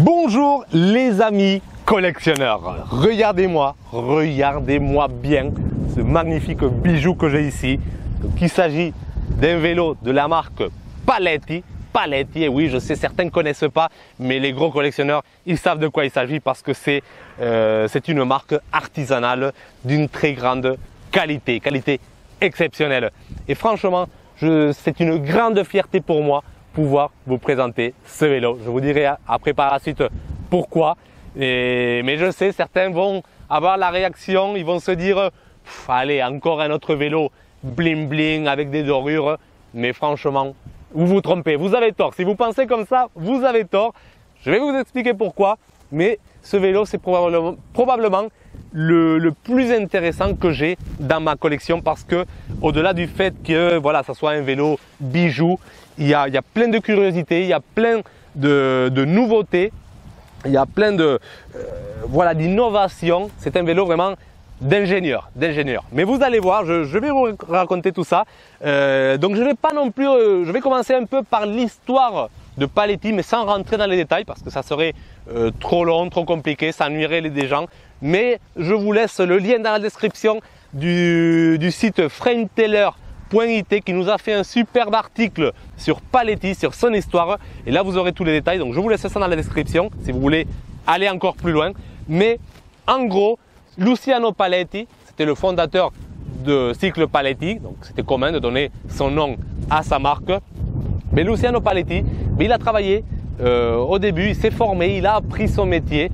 Bonjour les amis collectionneurs, regardez-moi bien ce magnifique bijou que j'ai ici. Donc, il s'agit d'un vélo de la marque Paletti. Paletti, et oui je sais certains ne connaissent pas, mais les gros collectionneurs ils savent de quoi il s'agit parce que c'est une marque artisanale d'une très grande qualité exceptionnelle. Et franchement c'est une grande fierté pour moi pouvoir vous présenter ce vélo. Je vous dirai après par la suite pourquoi. Mais je sais, certains vont avoir la réaction, ils vont se dire allez, encore un autre vélo bling bling avec des dorures. Mais franchement, vous vous trompez, vous avez tort. Si vous pensez comme ça, vous avez tort. Je vais vous expliquer pourquoi. Mais ce vélo, c'est probablement le plus intéressant que j'ai dans ma collection parce que au-delà du fait que voilà, ça soit un vélo bijou, il y a plein de curiosités, il y a plein de nouveautés, il y a plein voilà, d'innovations. C'est un vélo vraiment d'ingénieur. Mais vous allez voir, je vais vous raconter tout ça. Donc je vais pas non plus, je vais commencer un peu par l'histoire de Paletti, mais sans rentrer dans les détails parce que ça serait trop long, trop compliqué, ça ennuierait les gens. Mais je vous laisse le lien dans la description du site frameteller.it qui nous a fait un superbe article sur Paletti, sur son histoire. Et là, vous aurez tous les détails. Donc, je vous laisse ça dans la description si vous voulez aller encore plus loin. Mais en gros, Luciano Paletti, c'était le fondateur de Cycle Paletti. Donc, c'était commun de donner son nom à sa marque. Mais Luciano Paletti, il a travaillé au début, il s'est formé, il a appris son métier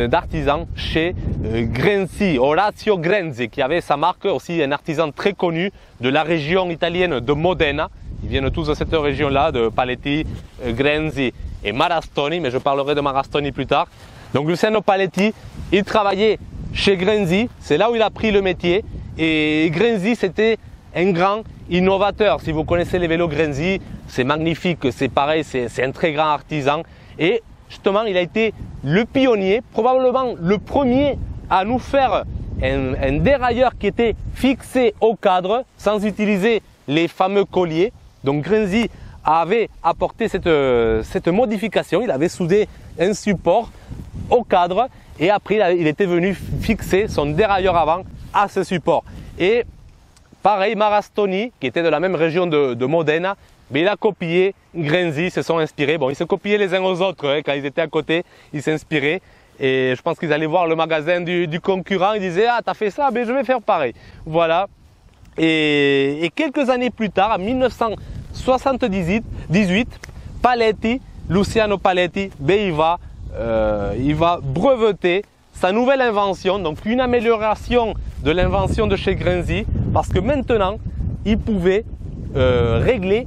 d'artisan chez Grenzi, Orazio Grenzi, qui avait sa marque, aussi un artisan très connu de la région italienne de Modena. Ils viennent tous de cette région-là, de Paletti, Grenzi et Marastoni, mais je parlerai de Marastoni plus tard. Donc Luciano Paletti, il travaillait chez Grenzi, c'est là où il a appris le métier. Et Grenzi, c'était un grand innovateur. Si vous connaissez les vélos Grenzi, c'est magnifique, c'est pareil, c'est un très grand artisan. Et justement, il a été le pionnier, probablement le premier à nous faire un dérailleur qui était fixé au cadre sans utiliser les fameux colliers. Donc Grenzi avait apporté cette modification, il avait soudé un support au cadre et après il était venu fixer son dérailleur avant à ce support. Et pareil, Marastoni, qui était de la même région de Modena, mais il a copié Grenzi, ils se sont inspirés. Bon, ils se copiaient les uns aux autres hein, quand ils étaient à côté, ils s'inspiraient. Et je pense qu'ils allaient voir le magasin du concurrent, ils disaient ah t'as fait ça, mais je vais faire pareil. Voilà. Et quelques années plus tard, en 1978, Paletti, Luciano Paletti, il va breveter sa nouvelle invention, donc une amélioration de l'invention de chez Grenzi, parce que maintenant il pouvait régler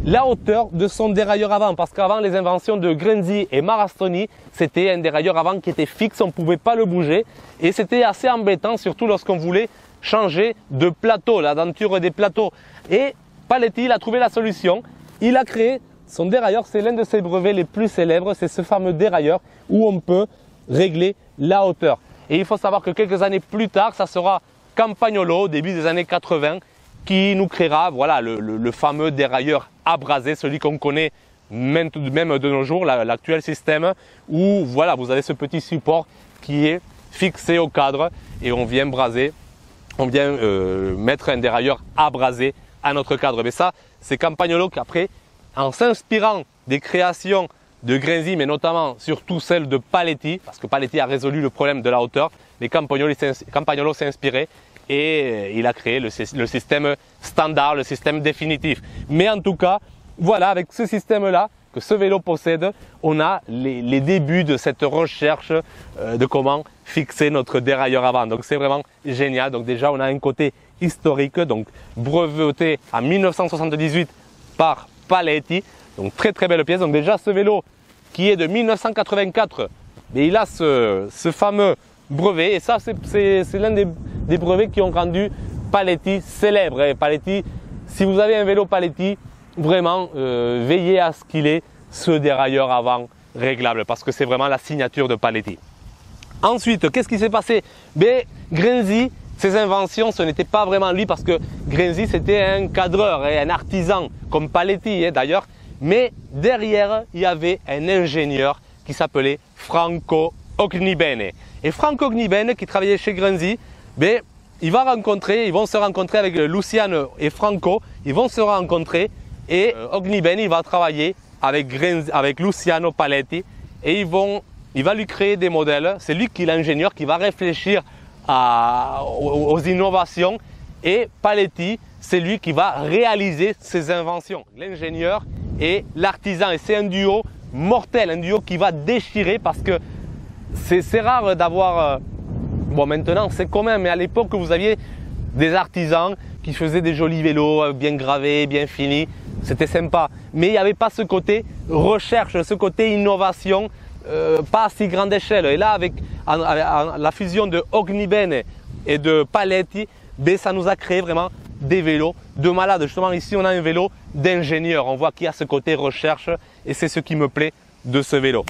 la hauteur de son dérailleur avant, parce qu'avant les inventions de Grenzi et Marastoni, c'était un dérailleur avant qui était fixe, on ne pouvait pas le bouger et c'était assez embêtant, surtout lorsqu'on voulait changer de plateau, la denture des plateaux. Et Paletti, il a trouvé la solution, il a créé son dérailleur, c'est l'un de ses brevets les plus célèbres, c'est ce fameux dérailleur où on peut régler la hauteur. Et il faut savoir que quelques années plus tard, ça sera Campagnolo, au début des années 80, qui nous créera voilà, le fameux dérailleur abrasé, celui qu'on connaît même de nos jours, l'actuel système où voilà, vous avez ce petit support qui est fixé au cadre et on vient braser, on vient mettre un dérailleur abrasé à notre cadre. Mais ça, c'est Campagnolo qui après, en s'inspirant des créations de Grenzi, mais notamment surtout celles de Paletti, parce que Paletti a résolu le problème de la hauteur, mais Campagnolo s'est inspiré et il a créé le système standard, le système définitif. Mais en tout cas, voilà, avec ce système-là que ce vélo possède, on a les débuts de cette recherche de comment fixer notre dérailleur avant. Donc c'est vraiment génial. Donc déjà, on a un côté historique, donc breveté en 1978 par Paletti. Donc très belle pièce. Donc déjà, ce vélo qui est de 1984, mais il a ce fameux brevet. Et ça, c'est l'un des brevets qui ont rendu Paletti célèbre. Et Paletti, si vous avez un vélo Paletti, vraiment veillez à ce qu'il ait ce dérailleur avant réglable parce que c'est vraiment la signature de Paletti. Ensuite, qu'est-ce qui s'est passé? Grenzi, ses inventions, ce n'était pas vraiment lui parce que Grenzi c'était un cadreur et un artisan comme Paletti d'ailleurs, mais derrière il y avait un ingénieur qui s'appelait Franco Ognibene. Et Franco Ognibene, qui travaillait chez Grenzi, ben, ils vont se rencontrer avec Luciano et Franco, ils vont se rencontrer et Ognibene il va travailler avec Luciano Paletti et il va lui créer des modèles. C'est lui qui est l'ingénieur qui va réfléchir aux innovations et Paletti c'est lui qui va réaliser ses inventions. L'ingénieur et l'artisan et c'est un duo mortel, un duo qui va déchirer parce que c'est rare d'avoir, bon maintenant c'est commun, mais à l'époque vous aviez des artisans qui faisaient des jolis vélos bien gravés, bien finis, c'était sympa. Mais il n'y avait pas ce côté recherche, ce côté innovation, pas à si grande échelle. Et là avec la fusion de Ognibene et de Paletti, ben, ça nous a créé vraiment des vélos de malades. Justement ici on a un vélo d'ingénieur, on voit qu'il y a ce côté recherche et c'est ce qui me plaît de ce vélo.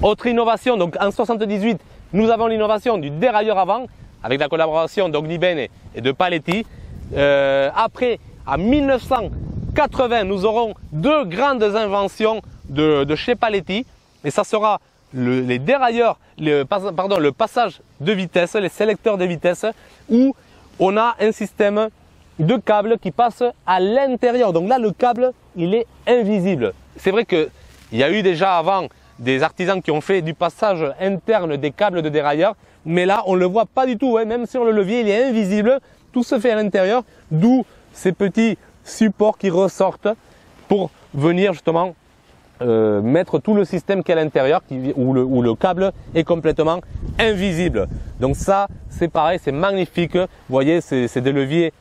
Autre innovation, donc en 78 nous avons l'innovation du dérailleur avant avec la collaboration d'Ognibene et de Paletti. Après en 1980 nous aurons deux grandes inventions de chez Paletti et ça sera les dérailleurs, le passage de vitesse, les sélecteurs de vitesse où on a un système de câbles qui passe à l'intérieur. Donc là, le câble, il est invisible. C'est vrai qu'il y a eu déjà avant des artisans qui ont fait du passage interne des câbles de dérailleur, mais là, on ne le voit pas du tout. Hein. Même sur le levier, il est invisible. Tout se fait à l'intérieur, d'où ces petits supports qui ressortent pour venir justement mettre tout le système qui est à l'intérieur où le câble est complètement invisible. Donc ça, c'est pareil, c'est magnifique. Vous voyez, c'est des leviers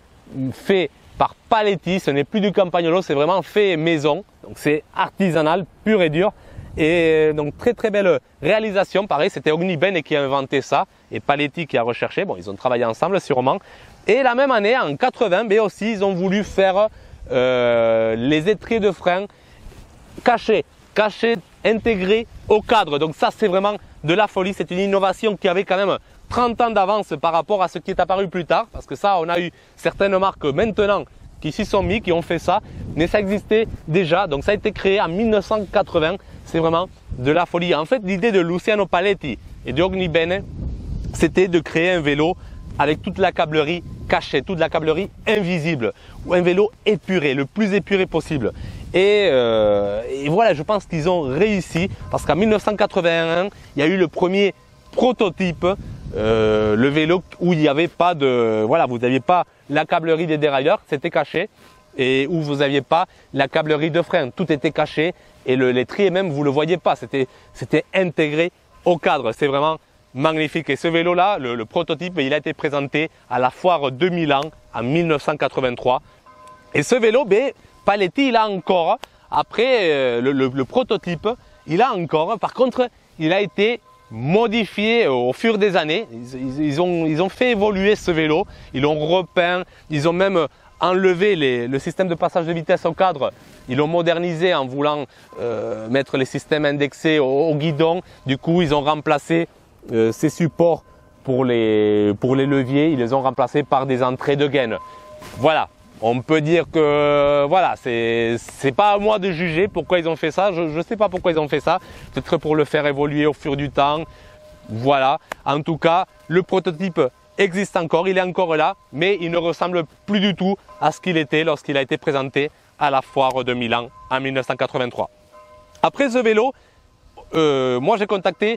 faits par Paletti. Ce n'est plus du Campagnolo, c'est vraiment fait maison. Donc c'est artisanal, pur et dur. Et donc très très belle réalisation. Pareil, c'était Ognibene qui a inventé ça et Paletti qui a recherché. Bon, ils ont travaillé ensemble sûrement. Et la même année, en 80, mais aussi, ils ont voulu faire les étriers de frein cachés, intégrés au cadre. Donc ça, c'est vraiment de la folie. C'est une innovation qui avait quand même 30 ans d'avance par rapport à ce qui est apparu plus tard. Parce que ça, on a eu certaines marques maintenant qui s'y sont mis, qui ont fait ça. Mais ça existait déjà. Donc ça a été créé en 1980. C'est vraiment de la folie. En fait, l'idée de Luciano Paletti et de Ognibene, c'était de créer un vélo avec toute la câblerie cachée, toute la câblerie invisible, ou un vélo épuré, le plus épuré possible. Et voilà, je pense qu'ils ont réussi parce qu'en 1981, il y a eu le premier prototype, le vélo où il n'y avait pas de, voilà, vous n'aviez pas la câblerie des dérailleurs, c'était caché, et où vous n'aviez pas la câblerie de frein, tout était caché et l'étrier même vous le voyez pas, c'était intégré au cadre. C'est vraiment magnifique. Et ce vélo-là, le prototype, il a été présenté à la foire de Milan en 1983. Et ce vélo, ben, Paletti, il a encore, après le prototype, il a encore, par contre, il a été modifié au fur des années. Ils ont fait évoluer ce vélo, ils l'ont repeint, ils ont même enlevé le système de passage de vitesse au cadre, ils l'ont modernisé en voulant mettre les systèmes indexés au guidon. Du coup, ils ont remplacé ces supports pour les leviers, ils les ont remplacés par des entrées de gaine. Voilà. On peut dire que voilà, c'est pas à moi de juger pourquoi ils ont fait ça. Je ne sais pas pourquoi ils ont fait ça. Peut-être pour le faire évoluer au fur du temps. Voilà. En tout cas, le prototype existe encore, il est encore là, mais il ne ressemble plus du tout à ce qu'il était lorsqu'il a été présenté à la foire de Milan en 1983. Après ce vélo, moi j'ai contacté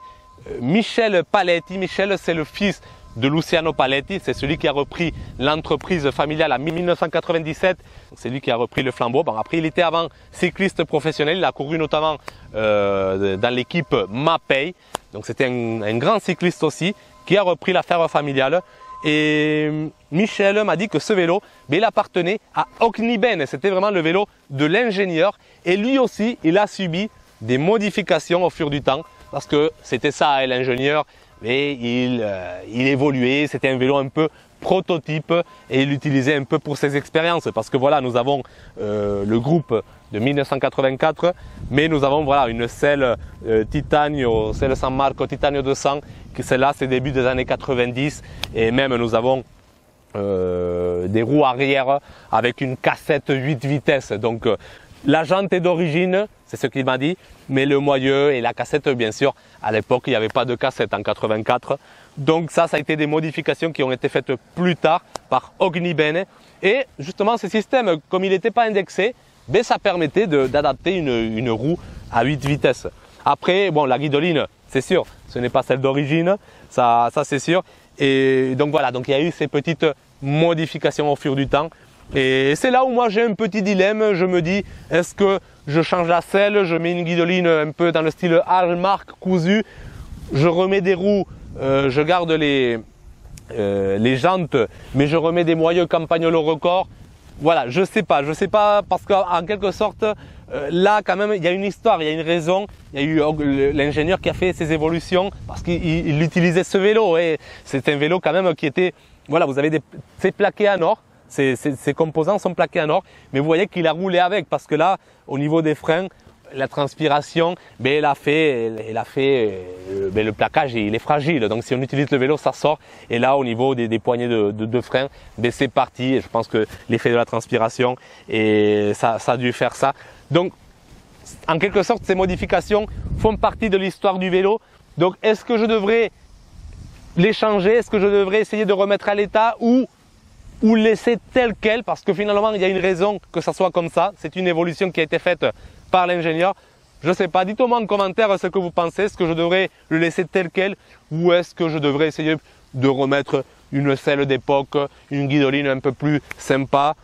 Michel Paletti. Michel, c'est le fils de Luciano Paletti, c'est celui qui a repris l'entreprise familiale en 1997, c'est lui qui a repris le flambeau. Bon, après il était avant cycliste professionnel, il a couru notamment dans l'équipe Mapei, donc c'était un grand cycliste aussi qui a repris l'affaire familiale. Et Michel m'a dit que ce vélo, il appartenait à Ognibene, c'était vraiment le vélo de l'ingénieur et lui aussi il a subi des modifications au fur du temps parce que c'était ça l'ingénieur. Et il évoluait, c'était un vélo un peu prototype et il l'utilisait un peu pour ses expériences parce que voilà, nous avons le groupe de 1984, mais nous avons voilà une selle Titanio, selle San Marco Titanio 200, qui celle-là c'est début des années 90 et même nous avons des roues arrière avec une cassette 8 vitesses. Donc la jante est d'origine, c'est ce qu'il m'a dit, mais le moyeu et la cassette, bien sûr, à l'époque, il n'y avait pas de cassette en 84. Donc ça a été des modifications qui ont été faites plus tard par Ogniben. Et justement, ce système, comme il n'était pas indexé, ben, ça permettait d'adapter une roue à 8 vitesses. Après, bon, la guidoline, c'est sûr, ce n'est pas celle d'origine, ça c'est sûr. Et donc voilà, donc il y a eu ces petites modifications au fur du temps. Et c'est là où moi j'ai un petit dilemme, je me dis, est-ce que je change la selle, je mets une guidoline un peu dans le style Hallmark cousu, je remets des roues, je garde les jantes, mais je remets des moyeux Campagnolo Record. Voilà, je sais pas parce qu'en quelque sorte, là quand même, il y a une histoire, il y a une raison. Il y a eu l'ingénieur qui a fait ces évolutions parce qu'il utilisait ce vélo et c'est un vélo quand même qui était, voilà, vous avez c'est plaqué en or. Ces composants sont plaqués en or, mais vous voyez qu'il a roulé avec parce que là, au niveau des freins, la transpiration, ben, elle a fait ben, le plaquage, il est fragile. Donc si on utilise le vélo, ça sort. Et là, au niveau des poignées de frein, ben, c'est parti. Et je pense que l'effet de la transpiration, et ça a dû faire ça. Donc, en quelque sorte, ces modifications font partie de l'histoire du vélo. Donc, est-ce que je devrais les changer? Est-ce que je devrais essayer de remettre à l'état ou laisser tel quel? Parce que finalement, il y a une raison que ça soit comme ça. C'est une évolution qui a été faite par l'ingénieur. Je ne sais pas, dites-moi en commentaire ce que vous pensez. Est-ce que je devrais le laisser tel quel ou est-ce que je devrais essayer de remettre une selle d'époque, une guidoline un peu plus sympa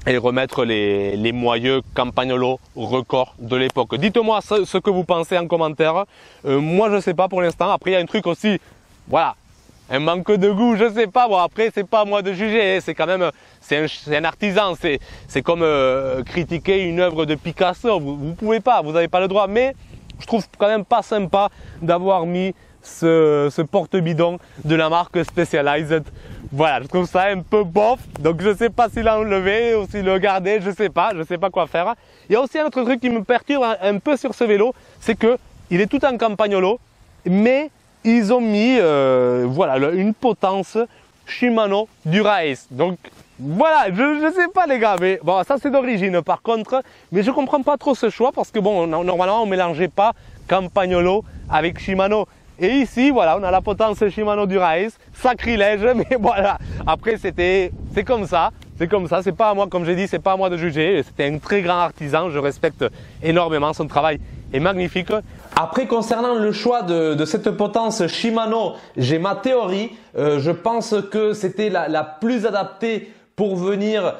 et remettre les moyeux Campagnolo Record de l'époque? Dites-moi ce que vous pensez en commentaire. Moi, je ne sais pas pour l'instant. Après, il y a un truc aussi, voilà, un manque de goût, je sais pas. Bon, après, c'est pas à moi de juger. C'est quand même, c'est un artisan. C'est comme critiquer une œuvre de Picasso. Vous pouvez pas, vous n'avez pas le droit. Mais je trouve quand même pas sympa d'avoir mis ce porte-bidon de la marque Specialized. Voilà, je trouve ça un peu bof. Donc je sais pas s'il l'a enlevé ou s'il le gardé. Je sais pas quoi faire. Il y a aussi un autre truc qui me perturbe un peu sur ce vélo, c'est que il est tout en Campagnolo, mais ils ont mis voilà, une potence Shimano Dura-Ace. Donc voilà, je sais pas les gars, mais bon, ça c'est d'origine par contre, mais je comprends pas trop ce choix parce que bon, normalement on mélangeait pas Campagnolo avec Shimano. Et ici, voilà, on a la potence Shimano Dura-Ace, sacrilège, mais voilà. Après, c'est comme ça, c'est pas à moi, comme j'ai dit, c'est pas à moi de juger. C'était un très grand artisan, je respecte énormément son travail, est magnifique. Après, concernant le choix de cette potence Shimano, j'ai ma théorie. Je pense que c'était la plus adaptée pour venir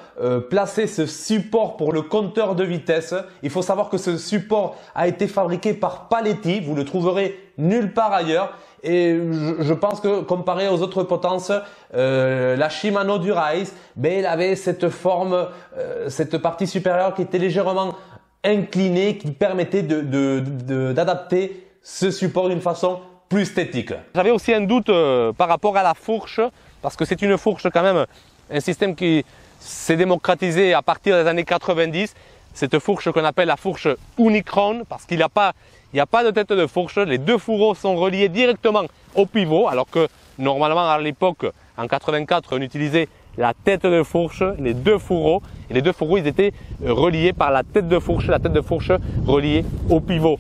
placer ce support pour le compteur de vitesse. Il faut savoir que ce support a été fabriqué par Paletti. Vous le trouverez nulle part ailleurs. Et je pense que comparé aux autres potences, la Shimano Dura-Ace, ben, elle avait cette forme, cette partie supérieure qui était légèrement inclinée, qui permettait d'adapter ce support d'une façon plus esthétique. J'avais aussi un doute par rapport à la fourche, parce que c'est une fourche quand même, un système qui s'est démocratisé à partir des années 90. Cette fourche qu'on appelle la fourche Unicron, parce qu'il n'y a pas de tête de fourche. Les deux fourreaux sont reliés directement au pivot, alors que normalement à l'époque, en 84, on utilisait la tête de fourche, les deux fourreaux. Et les deux fourreaux, ils étaient reliés par la tête de fourche reliée au pivot.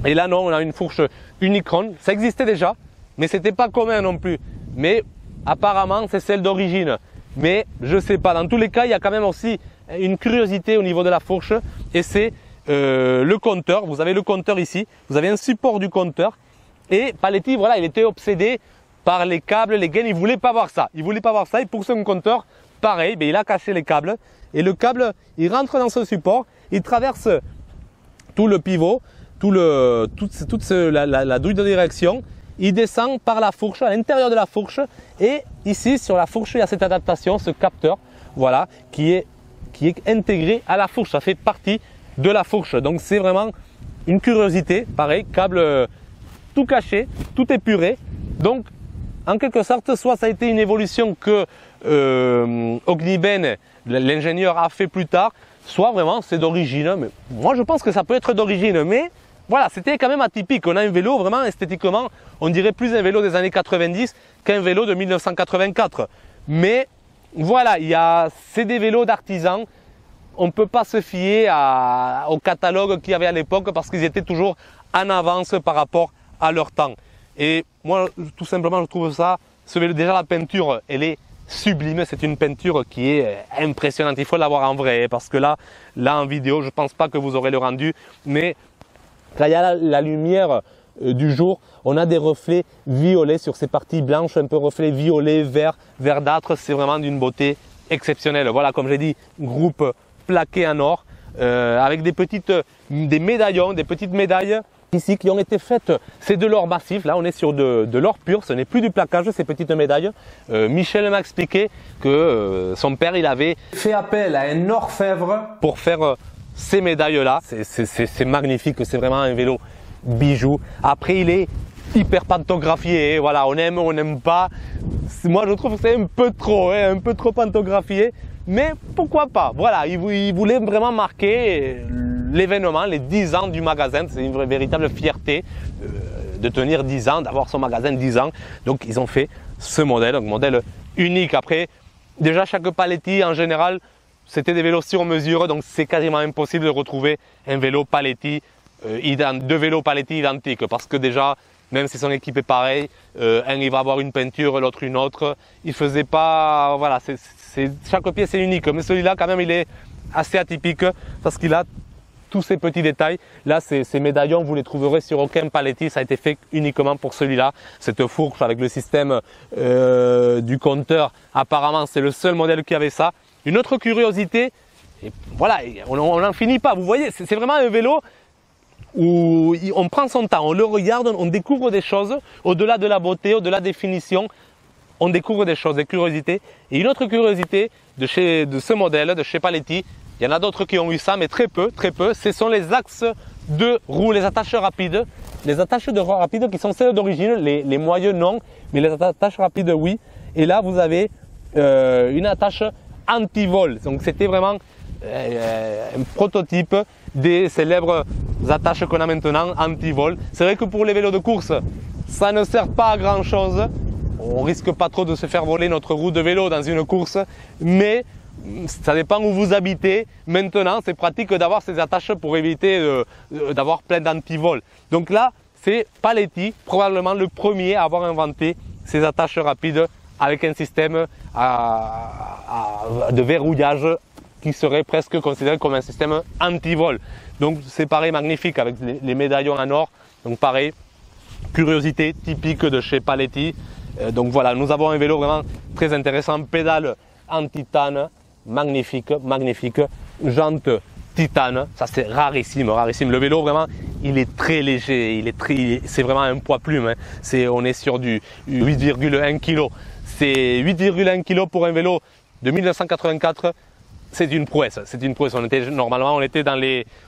Et là, non, on a une fourche Unicron. Ça existait déjà, mais c'était pas commun non plus. Mais apparemment, c'est celle d'origine. Mais je sais pas. Dans tous les cas, il y a quand même aussi une curiosité au niveau de la fourche. Et c'est le compteur. Vous avez le compteur ici. Vous avez un support du compteur. Et Paletti, voilà, il était obsédé par les câbles, les gaines. Il voulait pas voir ça. Il voulait pas voir ça. Et pour son compteur, pareil, ben, il a caché les câbles. Et le câble, il rentre dans ce support. Il traverse tout le pivot, la douille de direction. Il descend par la fourche, à l'intérieur de la fourche. Et ici, sur la fourche, il y a cette adaptation, ce capteur, voilà, qui est intégré à la fourche. Ça fait partie de la fourche. Donc, c'est vraiment une curiosité. Pareil, câble tout caché, tout épuré. Donc, en quelque sorte, soit ça a été une évolution que Ogniben, l'ingénieur, a fait plus tard, soit vraiment c'est d'origine. Mais moi, je pense que ça peut être d'origine. Mais voilà, c'était quand même atypique. On a un vélo vraiment esthétiquement, on dirait plus un vélo des années 90 qu'un vélo de 1984. Mais voilà, c'est des vélos d'artisans. on ne peut pas se fier au catalogue qu'il y avait à l'époque parce qu'ils étaient toujours en avance par rapport à leur temps. Et moi, tout simplement, je trouve ça, déjà la peinture, elle est sublime. C'est une peinture qui est impressionnante. Il faut l'avoir en vrai parce que là en vidéo, je ne pense pas que vous aurez le rendu. Mais quand il y a la lumière du jour, on a des reflets violets sur ces parties blanches, un peu reflets violets, vert, verdâtre. C'est vraiment d'une beauté exceptionnelle. Voilà, comme j'ai dit, groupe plaqué en or avec des médaillons, des petites médailles ici qui ont été faites. C'est de l'or massif. Là, on est sur de l'or pur. Ce n'est plus du plaquage, ces petites médailles. Michel m'a expliqué que son père, il avait fait appel à un orfèvre pour faire ces médailles-là. C'est magnifique. C'est vraiment un vélo bijou. Après, il est hyper pantographié. Voilà, on aime ou on n'aime pas. Moi, je trouve que c'est un peu trop pantographié. Mais pourquoi pas? Voilà, il voulait vraiment marquer l'événement, les 10 ans du magasin. C'est une véritable fierté de tenir 10 ans, d'avoir son magasin 10 ans. Donc, ils ont fait ce modèle, donc modèle unique. Après, déjà, chaque Paletti, en général, c'était des vélos sur mesure. Donc, c'est quasiment impossible de retrouver un vélo Paletti, deux vélos Paletti identiques. Parce que déjà, même si son équipe est pareille, un il va avoir une peinture, l'autre une autre. Il faisait pas, voilà, chaque pièce est unique. Mais celui-là, quand même, il est assez atypique parce qu'il a tous ces petits détails. Là, ces médaillons, vous les trouverez sur aucun Paletti. Ça a été fait uniquement pour celui-là. Cette fourche avec le système du compteur, apparemment, c'est le seul modèle qui avait ça. Une autre curiosité, et voilà, on n'en finit pas. Vous voyez, c'est vraiment un vélo où on prend son temps, on le regarde, on découvre des choses, au-delà de la beauté, au-delà des finitions, on découvre des choses, des curiosités. Et une autre curiosité de ce modèle, de chez Paletti, il y en a d'autres qui ont eu ça, mais très peu, ce sont les axes de roue, les attaches rapides. Les attaches de rapides qui sont celles d'origine, les moyeux non, mais les attaches rapides oui. Et là, vous avez une attache anti-vol. Donc c'était vraiment un prototype des célèbres attaches qu'on a maintenant anti-vol. C'est vrai que pour les vélos de course, ça ne sert pas à grand chose. On risque pas trop de se faire voler notre roue de vélo dans une course, mais ça dépend où vous habitez. Maintenant, c'est pratique d'avoir ces attaches pour éviter d'avoir plein d'anti-vol. Donc là, c'est Paletti, probablement le premier à avoir inventé ces attaches rapides avec un système de verrouillage qui serait presque considéré comme un système anti-vol. Donc c'est pareil, magnifique avec les médaillons en or. Donc pareil, curiosité typique de chez Paletti. Donc voilà, nous avons un vélo vraiment très intéressant, pédale en titane, magnifique, jante titane, ça c'est rarissime. Le vélo vraiment, il est très léger, c'est vraiment un poids plume. Hein. On est sur du 8,1 kg. C'est 8,1 kg pour un vélo de 1984. C'est une prouesse, Normalement, on était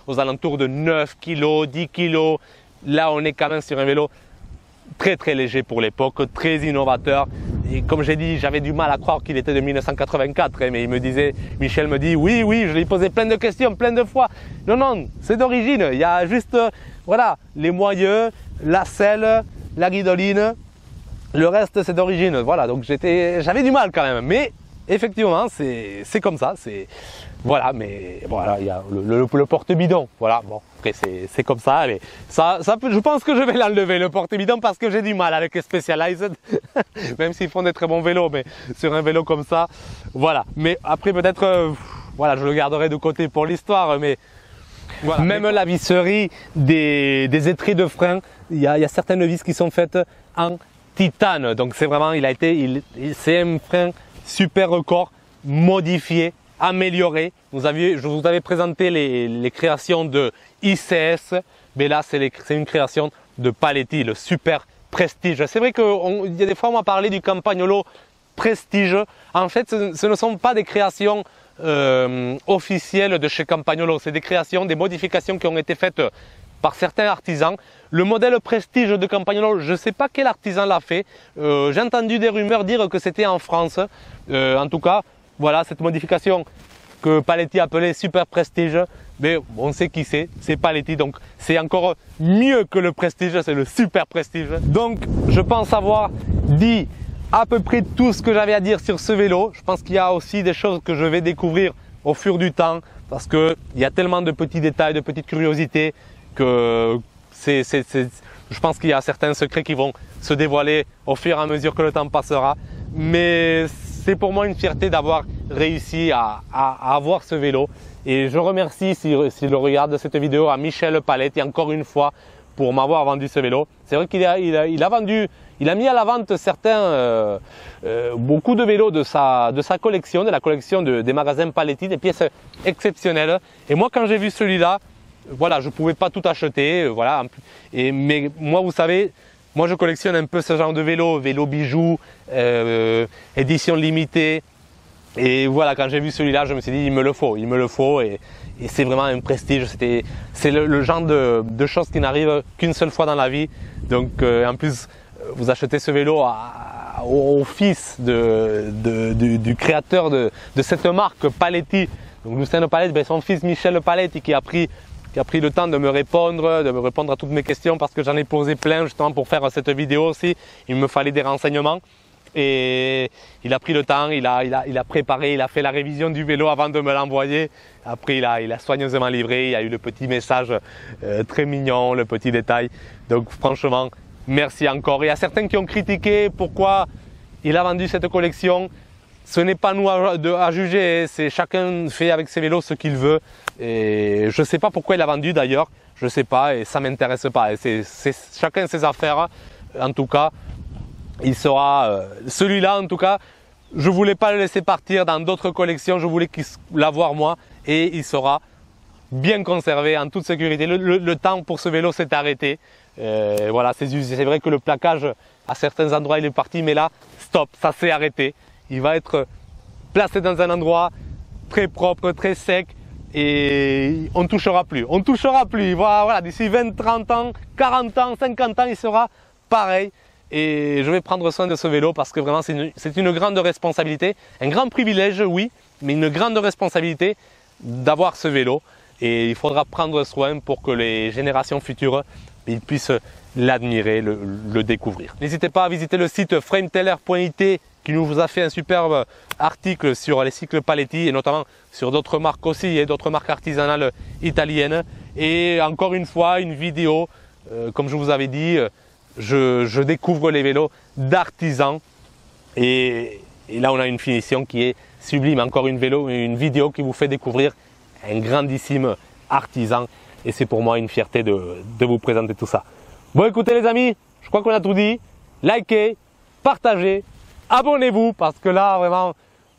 aux alentours de 9 kg, 10 kg. Là, on est quand même sur un vélo très léger pour l'époque, très innovateur. Et comme j'ai dit, j'avais du mal à croire qu'il était de 1984. Hein, mais Michel me dit, oui, je lui ai posé plein de questions, plein de fois. Non, c'est d'origine. Il y a juste, voilà, les moyeux, la selle, la guidoline. Le reste, c'est d'origine. Voilà, donc j'avais du mal quand même. Mais effectivement, c'est comme ça. Voilà, mais voilà, il y a le porte-bidon. Voilà, bon, après c'est comme ça. Mais je pense que je vais l'enlever le porte-bidon parce que j'ai du mal avec les Specialized, même s'ils font des très bons vélos, mais sur un vélo comme ça, voilà. Mais après peut-être, voilà, je le garderai de côté pour l'histoire, mais voilà. Même la visserie des étriers de frein, il y a certaines vis qui sont faites en titane. Donc c'est vraiment, c'est un frein super record, modifié, amélioré. Je vous avais présenté les créations de ICS, mais là c'est une création de Paletti, le super Prestige. C'est vrai qu'il y a des fois on m'a parlé du Campagnolo Prestige. En fait, ce ne sont pas des créations officielles de chez Campagnolo, c'est des créations, des modifications qui ont été faites par certains artisans. Le modèle Prestige de Campagnolo, je ne sais pas quel artisan l'a fait. J'ai entendu des rumeurs dire que c'était en France. En tout cas, voilà cette modification que Paletti appelait Super Prestige. Mais on sait qui c'est Paletti. Donc c'est encore mieux que le Prestige, c'est le Super Prestige. Donc je pense avoir dit à peu près tout ce que j'avais à dire sur ce vélo. Je pense qu'il y a aussi des choses que je vais découvrir au fur du temps. parce qu'il y a tellement de petits détails, de petites curiosités que je pense qu'il y a certains secrets qui vont se dévoiler au fur et à mesure que le temps passera. Mais c'est pour moi une fierté d'avoir réussi à avoir ce vélo. Et je remercie, s'il regarde cette vidéo, à Michel Palette, et encore une fois, pour m'avoir vendu ce vélo. C'est vrai qu'il a mis à la vente beaucoup de vélos de sa collection, de la collection des magasins Paletti, des pièces exceptionnelles. Et moi, quand j'ai vu celui-là, voilà, je ne pouvais pas tout acheter, voilà. Mais moi, vous savez, moi je collectionne un peu ce genre de vélo bijoux, édition limitée. Et voilà, quand j'ai vu celui-là, je me suis dit, il me le faut. Et c'est vraiment un prestige. C'est le genre de choses qui n'arrivent qu'une seule fois dans la vie. Donc, en plus, vous achetez ce vélo au fils du créateur de cette marque Paletti. Donc, Luciano Paletti, son fils Michel Paletti qui a pris le temps de me répondre à toutes mes questions parce que j'en ai posé plein justement pour faire cette vidéo aussi. Il me fallait des renseignements. Et il a pris le temps, il a préparé, il a fait la révision du vélo avant de me l'envoyer. Après, il a soigneusement livré, il y a eu le petit message très mignon, le petit détail. Donc franchement, merci encore. Il y a certains qui ont critiqué pourquoi il a vendu cette collection. Ce n'est pas nous à juger, c'est chacun fait avec ses vélos ce qu'il veut. Et je ne sais pas pourquoi il a vendu d'ailleurs, je ne sais pas et ça ne m'intéresse pas. C'est chacun ses affaires, en tout cas. Il sera celui-là en tout cas, je voulais pas le laisser partir dans d'autres collections, je voulais l'avoir moi et il sera bien conservé en toute sécurité. Le temps pour ce vélo s'est arrêté. Voilà, c'est vrai que le plaquage à certains endroits il est parti, mais là, stop, ça s'est arrêté. Il va être placé dans un endroit très propre, très sec et on ne touchera plus. On ne touchera plus. Voilà, d'ici 20, 30 ans, 40 ans, 50 ans, il sera pareil. Et je vais prendre soin de ce vélo parce que vraiment c'est une grande responsabilité, un grand privilège oui, mais une grande responsabilité d'avoir ce vélo et il faudra prendre soin pour que les générations futures ils puissent l'admirer, le découvrir. N'hésitez pas à visiter le site frameteller.it qui nous a fait un superbe article sur les cycles Paletti et notamment sur d'autres marques aussi et d'autres marques artisanales italiennes. Et encore une fois une vidéo, comme je vous avais dit, je découvre les vélos d'artisans et là on a une finition qui est sublime. Encore une vidéo qui vous fait découvrir un grandissime artisan et c'est pour moi une fierté de vous présenter tout ça. Bon écoutez les amis, je crois qu'on a tout dit. Likez, partagez, abonnez-vous parce que là vraiment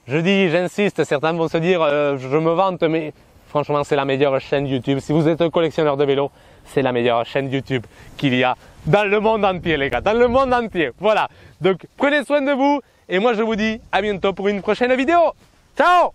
j'insiste, certains vont se dire je me vante mais franchement c'est la meilleure chaîne YouTube. Si vous êtes un collectionneur de vélos, c'est la meilleure chaîne YouTube qu'il y a dans le monde entier les gars, dans le monde entier. Voilà, donc prenez soin de vous et moi je vous dis à bientôt pour une prochaine vidéo. Ciao!